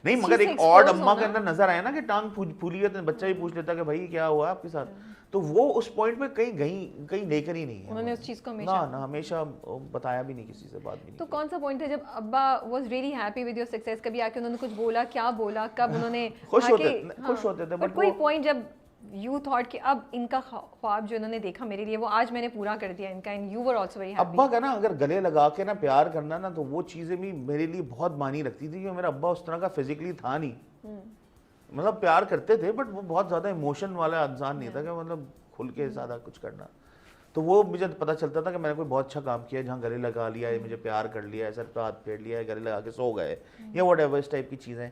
نہیں مگر ایک اور اما کے اندر نظر آیا نا کہ ٹانگ پھولی ہے تو بچہ بھی پوچھ لیتا کہ بھائی کیا ہوا آپ کے ساتھ, تو وہ اس پوائنٹ پہ کہیں لے کر ہی نہیں ہے انہوں نے اس چیز کو نہ ہمیشہ بتایا بھی نہیں, کسی سے بات بھی نہیں. تو کون سا پوائنٹ ہے جب ابا was really happy with your success, کبھی آ کے انہوں نے کچھ بولا, کیا بولا, کب انہوں نے خوش ہوتے تھے, بٹ کوئی پوائنٹ جب یو تھاٹ کہ اب ان کا خواب جو انہوں نے دیکھا میرے لیے وہ آج میں نے پورا کر دیا ان کا, and you were also very happy. ابا کا نا اگر گلے لگا کے نا پیار کرنا نا تو وہ چیزیں بھی میرے لیے بہت معنی رکھتی تھی, کیونکہ میرا ابا اس طرح کا فزیکلی تھا نہیں, مطلب پیار کرتے تھے بٹ وہ بہت زیادہ ایموشن والا انسان نہیں تھا کہ مطلب کھل کے زیادہ کچھ کرنا. تو وہ مجھے پتہ چلتا تھا کہ میں نے کوئی بہت اچھا کام کیا ہے جہاں گلے لگا لیا ہے, مجھے پیار کر لیا ہے, سر پہ ہاتھ پھیر لیا ہے, گلے لگا کے سو گئے یا واٹ ایور اس ٹائپ کی چیزیں,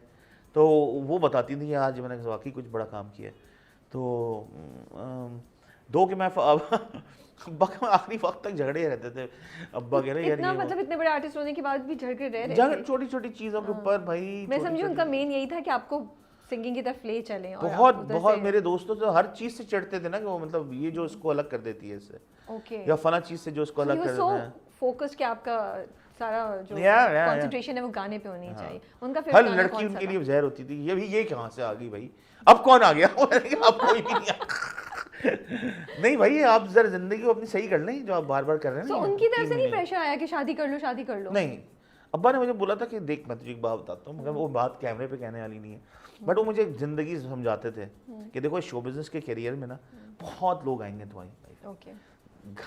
تو وہ بتاتی تھی کہ آج میں نے واقعی کچھ بڑا کام کیا ہے. تو دو کہ میں ابا کے آخری وقت تک جھگڑے رہتے تھے. ابا کہہ رہے یار اتنا مطلب اتنے بڑے آرٹسٹ ہونے کے بعد بھی جھگڑے رہ رہے تھے چھوٹی چھوٹی چیزوں کے اوپر بھائی. میں سمجھوں ان کا مین یہی تھا کہ آپ کو سنگنگ کی طرف لے چلیں. بہت میرے دوستوں سے ہر چیز سے چڑھتے تھے نا کہ وہ مطلب یہ جو اس کو الگ کر دیتی ہے اس سے, یا فلاں چیز سے جو اس کو الگ کر دیتا ہے. فوکس کہ آپ کا سارا جو کنسنٹریشن ہے وہ گانے پہ ہونی چاہیے. ان کا ہر لڑکی ان کے لیے زہر ہوتی تھی, یہ کہاں سے آ گئی بھائی, اب کون آ گیا, اب کوئی بھی نہیں آ. نہیں بھائی آپ ذرا زندگی کو اپنی صحیح کر لیں جو آپ بار بار کر رہے ہیں. تو ان کی طرف سے نہیں پریشر آیا کہ شادی کر لو. نہیں, ابا نے مجھے بولا تھا کہ دیکھ میں تجھے ایک بات بتاتا ہوں, مگر وہ بات کیمرے پہ کہنے والی نہیں ہے, بٹ وہ مجھے زندگی سمجھاتے تھے کہ دیکھو شو بزنس کے کیریئر میں نا بہت لوگ آئیں گے تمہاری لائف,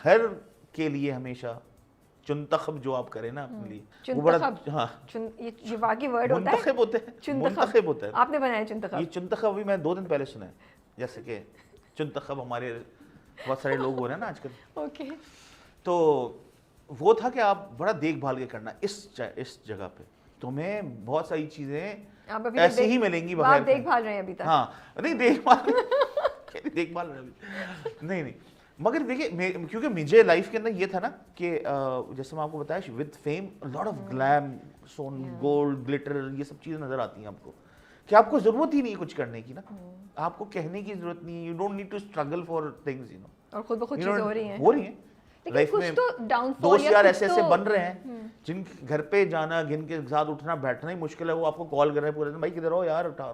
گھر کے لیے ہمیشہ چنتخب جو آپ کریں نا اپنے لیے وہ بڑا, ہاں یہ واقعی ورڈ ہوتا ہے, منتخب ہوتا ہے. آپ نے بنایا چنتخب. یہ چنتخب ابھی میں 2 دن پہلے سنا ہے, جیسے کہ چنتخب ہمارے بہت سارے لوگ ہو رہے ہیں نا آج کل. اوکے, تو وہ تھا کہ آپ بڑا دیکھ بھال کے کرنا اس جگہ پہ, تمہیں بہت ساری چیزیں ایسی ہی ملیں گی بغیر. دیکھ بھال رہے ہیں ابھی تک. ہاں نہیں دیکھ بھال نہیں, مگر دیکھیے کیونکہ مجھے لائف کے اندر یہ تھا نا کہ جیسے میں آپ کو بتایا with fame lot of glam, سون, گولڈ, گلٹر, یہ سب چیزیں نظر آتی ہیں آپ کو کہ آپ کو ضرورت ہی نہیں ہے کچھ کرنے کی نا, آپ کو کہنے کی ضرورت نہیں, you don't need to struggle for things, you know, اور خود بخود چیزیں ہو رہی ہیں لائف میں. دوست یار ایسے بن رہے ہیں جن گھر پہ جانا, جن کے ساتھ اٹھنا بیٹھنا ہی مشکل ہے, وہ آپ کو کال کر رہے ہیں پورے دن, بھائی کدھر ہو یار, اٹھا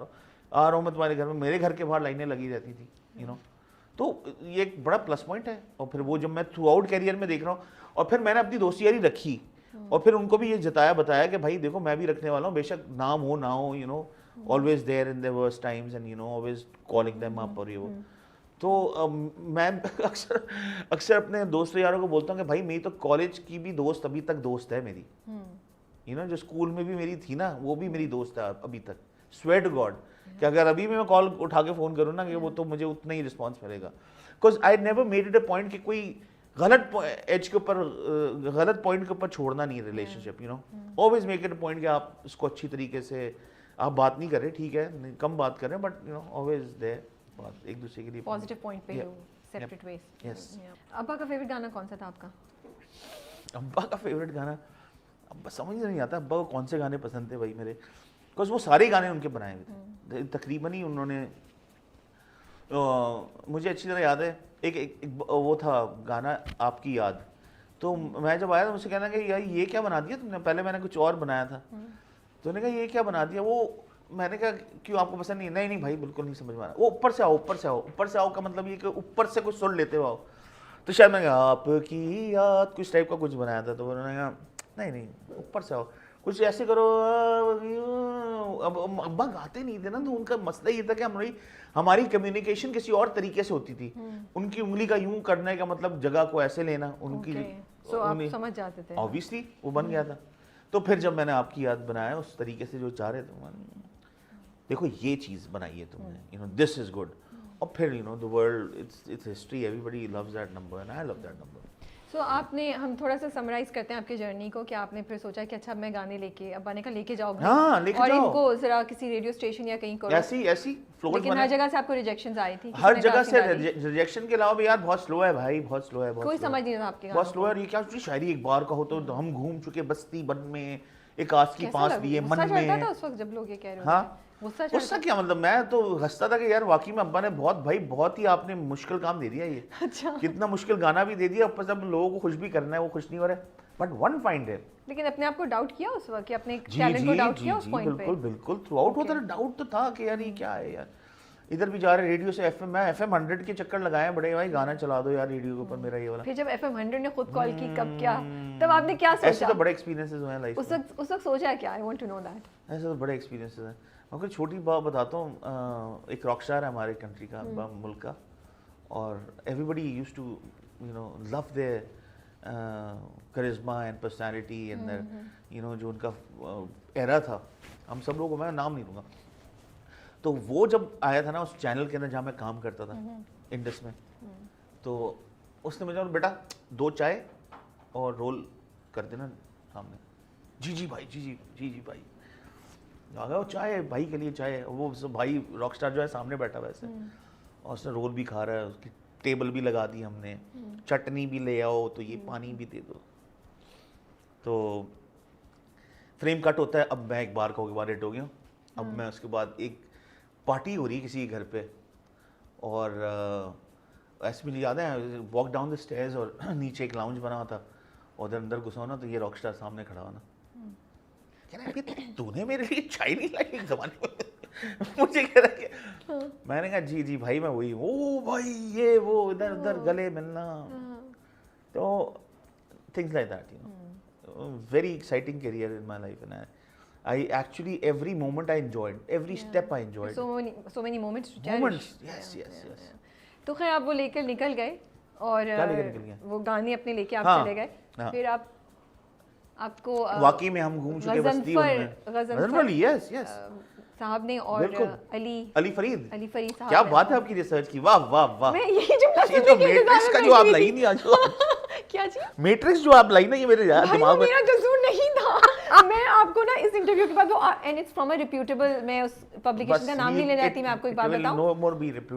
آ رہا ہوں میں تمہارے گھر میں. میرے گھر کے باہر لائنیں لگی رہتی تھی, یو نو. تو یہ ایک بڑا پلس پوائنٹ ہے. اور پھر وہ جب میں تھرو آؤٹ کیریئر میں دیکھ رہا ہوں, اور پھر میں نے اپنی دوستی یاری رکھی, اور پھر ان کو بھی یہ بتایا کہ بھائی دیکھو میں بھی رکھنے والا ہوں, بے شک نام ہو نہ ہو, you know, always there in their worst times and you know always calling them up or you. تو میں اکثر اپنے دوستوں یاروں کو بولتا ہوں کہ بھائی میری تو کالج کی بھی دوست ابھی تک دوست ہے میری, یو نو, جو اسکول میں بھی میری تھی نا وہ بھی میری دوست ہے ابھی تک. swear to God کہ اگر ابھی بھی میں کال اٹھا کے فون کروں نا کہ وہ تو مجھے اتنا ہی رسپانس ملے گا, because I never made it a point کہ کوئی غلط ایج کے اوپر, غلط پوائنٹ کے اوپر چھوڑنا نہیں relationship, you know. always make it a point کہ آپ اس کو اچھی طریقے سے آپ بات نہیں کر رہے, ٹھیک ہے کم بات کر رہے ہیں, but you know always there, بات ایک دوسرے کے لیے پازیٹیو پوائنٹ پہ یو سیپریٹ ویز. یس. ابا کا فیوریٹ گانا کون سا تھا آپ کا؟ ابا کا فیوریٹ گانا ابا سمجھ نہیں آتا ابا کو کون سے گانے پسند تھے بھائی میرے, بیکاز وہ سارے گانے ان کے بنائے ہوئے تھے تقریباً ہی انہوں نے. مجھے اچھی طرح یاد ہے ایک وہ تھا گانا آپ کی یاد, تو میں جب آیا تو مجھ سے کہنا کہ یار یہ کیا بنا دیا تم نے, پہلے میں نے کچھ اور بنایا تھا, تو انہوں نے کہا یہ کیا بنا دیا. وہ میں نے کہا کیوں آپ کو پسند نہیں؟ نہیں بھائی بالکل نہیں سمجھ میں آ رہا. وہ اوپر سے آؤ کا مطلب یہ کہ اوپر سے کچھ سن لیتے ہو آؤ. تو شاید میں نے کہا آپ کی یاد کچھ ٹائپ کا کچھ بنایا تھا, تو انہوں نے کہا نہیں اوپر سے آؤ, کچھ ایسے کرو. اب ابا گاتے نہیں تھے نا, تو ان کا مسئلہ یہ تھا کہ ہماری کمیونیکیشن کسی اور طریقے سے ہوتی تھی. ان کی انگلی کا یوں کرنے کا مطلب جگہ کو ایسے لینا, ان کی سمجھ جاتے تھے obviously وہ بن گیا تھا. تو پھر جب میں نے آپ کی یاد بنایا اس طریقے سے جو چاہ رہے تھے, دیکھو یہ چیز بنائی ہے تم نے, you know this is good. اور پھر you know the world it's history, everybody loves that number and I love that number. سو آپ نے, ہم تھوڑا سا سمرائز کرتے ہیں آپ کی جرنی کو, کہ آپ نے پھر سوچا کہ اچھا میں گانے لے کے, ابا نے کہا لے کے جاؤ اور ان کو ذرا کسی ریڈیو اسٹیشن یا کہیں کرو, ایسی فلور. لیکن ہر جگہ سے آپ کو ریجیکشنز آئی تھی, ہر جگہ سے ریجیکشن کے علاوہ بھی یار بہت سلو ہے بھائی, بہت سلو ہے, کوئی سمجھ نہیں تھا آپ کے بہت سلو ہے. یہ کیا شاعری ایک بار کا ہو تو ہم گھوم چکے بستی بن میں, ایک آس کی پانس دیے من میں. اس وقت جب لوگ یہ کہہ رہے ہاں غصہ کیا مطلب, میں تو ہنستا تھا کہ یار واقعی میں ابا نے بہت ہی آپ نے مشکل کام دے دیا, یہ کتنا مشکل گانا بھی دے دیا, اوپر سے لوگوں کو خوش بھی کرنا ہے, وہ خوش نہیں ہو رہے. بٹ ون فائنڈ ہے. لیکن اپنے آپ کو ڈاؤٹ کیا اس وقت کہ اپنے ٹیلنٹ کو ڈاؤٹ کیا اس پوائنٹ پہ؟ بالکل تھرو آؤٹ ہوتا ہے ڈاؤٹ تو تھا کہ یار یہ کیا ہے یار, ادھر بھی جا رہے ریڈیو سے ایف ایم, میں ایف ایم 100 کے چکر لگائے ہیں بڑے بھائی, گانا چلا دو یار ریڈیو کے اوپر میرا یہ والا. پھر جب ایف ایم 100 نے خود کال کی کب کیا, تب آپ نے کیا سوچا؟ ایسے تو بڑے ایکسپیرینسز ہوئے ہیں لائف میں. اس وقت سوچا کیا؟ I want to know that. ایسے تو بڑے ایکسپیرینسز ہیں. میں کوئی چھوٹی بات بتاتا ہوں, ایک راک اسٹار ہے ہمارے کنٹری کا, ملک کا, اور everybody used to you know love their charisma and personality and you know جو ان کا ایرا تھا, ہم سب لوگوں کو, میں نام نہیں لوں گا, تو وہ جب آیا تھا نا اس چینل کے اندر جہاں میں کام کرتا تھا انڈس میں, تو اس نے مجھے بیٹا 2 چائے اور رول کر دینا سامنے. جی بھائی, جی بھائی. آ گیا وہ چائے بھائی کے لیے چائے, وہ بھائی راک اسٹار جو ہے سامنے بیٹھا ویسے, اور اس نے رول بھی کھا رہا ہے, اس کی ٹیبل بھی لگا دی ہم نے, چٹنی بھی لے آؤ تو یہ پانی بھی دے دو. تو فریم کٹ ہوتا ہے, اب میں ایک بار کے بعد ہٹ ہو گیا ہوں. اب میں اس کے بعد ایک پارٹی ہو رہی ہے کسی گھر پہ, اور ایسے مجھے یاد ہے واک ڈاؤن دا اسٹیئرز, اور نیچے ایک لاؤنج بنا ہوا تھا, ادھر اندر گھسا ہونا, تو یہ راک اسٹار سامنے کھڑا ہونا, کہہ رہا ہے تو نے میرے لیے چائے نہیں لائی ایک زمانے میں. مجھے کہہ رہا کہ میں نے کہا جی بھائی میں وہی, او بھائی یہ وہ ادھر ادھر گلے ملنا. تو things like that, you know, very exciting career in my life, and I actually every moment I enjoyed, every step I enjoyed. So many moments to cherish. Yes. تو خیر آپ وہ لے کر نکل گئے, اور وہ گانے اپنے لے کے آپ چلے گئے. پھر آپ کو واقعی میں ہم گھوم چکے بستی غضنفر, یس صاحب نے, اور علی فرید صاحب, کیا بات ہے آپ کی ریسرچ کی, واہ. میں یہی جملہ یہ جو میٹرکس کا جو آپ لائی نہیں آج, کیا جی میٹرکس جو آپ لائی نا, یہ میرے دماغ میں, میرا قصور نہیں تھا. میں آپ کو نا اس انٹرویو کے بعد وہ, and it's from a reputable, میں اس پبلیکیشن کا نام نہیں لینے آتی, میں آپ کو ایک بات بتاؤں,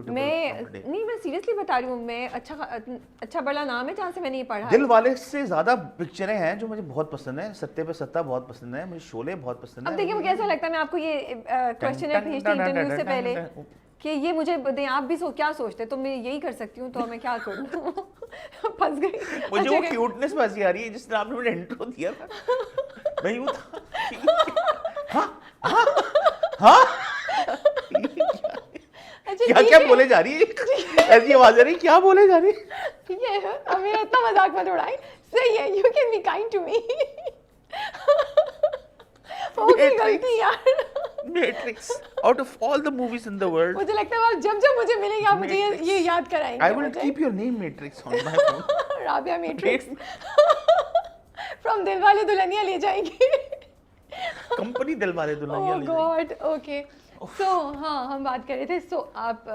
میں سیریسلی بتا رہی ہوں, میں اچھا بڑا نام ہے جہاں سے میں نے یہ پڑھا. دل والے سے زیادہ پکچریں ہیں جو مجھے بہت پسند ہیں, ستہ پہ ستہ بہت پسند ہے, مجھے شعلے بہت پسند ہیں. اب دیکھیں مجھے ایسا لگتا ہے, میں آپ کو یہ کوشچن بھیجتی انٹرویو سے پہلے کہ یہ مجھے دیں, آپ بھی کیا سوچتے, تو میں یہی کر سکتی ہوں, تو میں کیا کروں, پھنس گئی. مجھے وہ کیوٹنس میں ایسی آ رہی ہے جس طرح آپ نے مجھے انٹرو دیا تھا, میں یوں تھا, کیا بولے جا رہی ہے, ایسی آواز آ رہی, کیا بولے جا رہی ہے, یہ اب میرا اتنا مذاق مت اڑائیں, صحیح ہے, you can be kind to me. غلطی یار, Matrix out of all the movies in the world, مجھے لگتا ہے آپ جب مجھے ملیں گے آپ مجھے یہ یاد کرائیں گے. I will keep your name Matrix on my phone. Rabia matrix from دل والے دلہنیا لے جائیں گے, کمپنی دل والے دلہنیا لے جائیں گے. God okay. سو ہاں ہم بات کر رہے تھے, سو آپ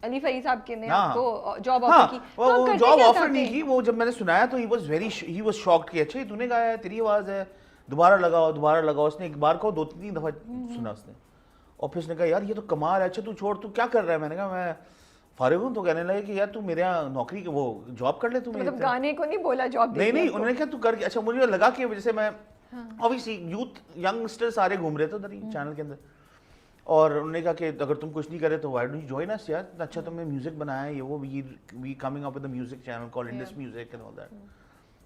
علی فرید صاحب کے نے آپ کو جاب آفر کی, وہ جاب آفر نہیں کی, وہ جب میں نے سنایا تو he was shocked کہ اچھا تو نے گایا ہے, تیری آواز ہے, دوبارہ لگاؤ. اس نے ایک بار کو 2-3 دفعہ سنا اس نے, اور پھر اس نے کہا یار یہ تو کمال ہے, اچھا تو چھوڑ, تو کیا کر رہا ہے. میں نے کہا میں فارغ ہوں. تو کہنے لگے کہ یار تو میرے یہاں نوکری وہ جاب کر لے. تو مطلب گانے کو نہیں بولا جاب, نہیں انہوں نے کہا تو کر. اچھا مجھے لگا کہ وجہ سے میں obviously یوتھ ینگسٹر سارے گھوم رہے تھے ادھر ہی چینل کے اندر, اور انہوں نے کہا کہ اگر تم کچھ نہیں کرے تو why don't you join us یار, اچھا تم نے میوزک بنایا ہے, یہ وہ we coming up with a music channel called Indus Music and all that.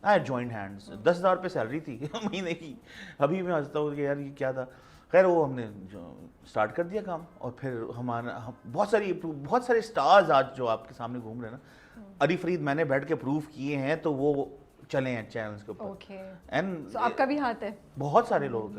I joined hands. 10,000 روپے سیلری تھی مہینے کی. ابھی میں ہنستا ہوں کہ یار یہ کیا تھا. خیر وہ ہم نے اسٹارٹ کر دیا کام, اور پھر ہمارا بہت سارے اسٹارز آج جو آپ کے سامنے گھوم رہے ہیں نا, علی فرید میں نے بیٹھ کے پروو کیے ہیں, تو وہ چلے ہیں چینلز کے اوپر. اینڈ آپ کا بھی ہاتھ ہے, بہت سارے لوگ